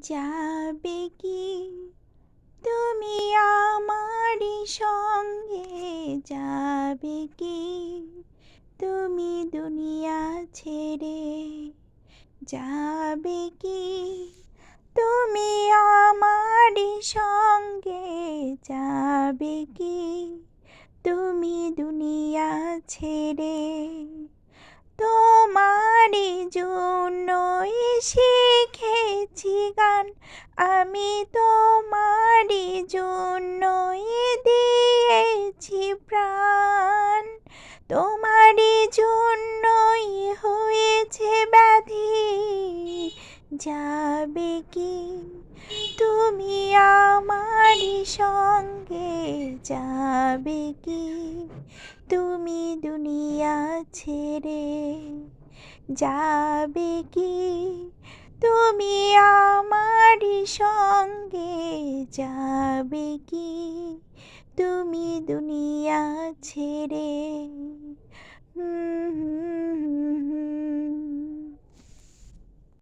যাবে কি তুমি আমারই সঙ্গে, যাবে কি তুমি দুনিয়া ছেড়ে, যাবে কি তুমি আমারই সঙ্গে, যাবে কি তুমি দুনিয়া ছেড়ে। তোমারই জন্যই শিখেছি গান, আমি তোমারই জন্যই দিয়েছি প্রাণ। তোমারই জন্যই হয়েছে ব্যাধি, যাবে কি তুমি আমারই সঙ্গে, যাবে কি তুমি দুনিয়া ছেড়ে, যাবে কি তুমি আমারই সঙ্গে, যাবে কি তুমি দুনিয়া ছেড়ে।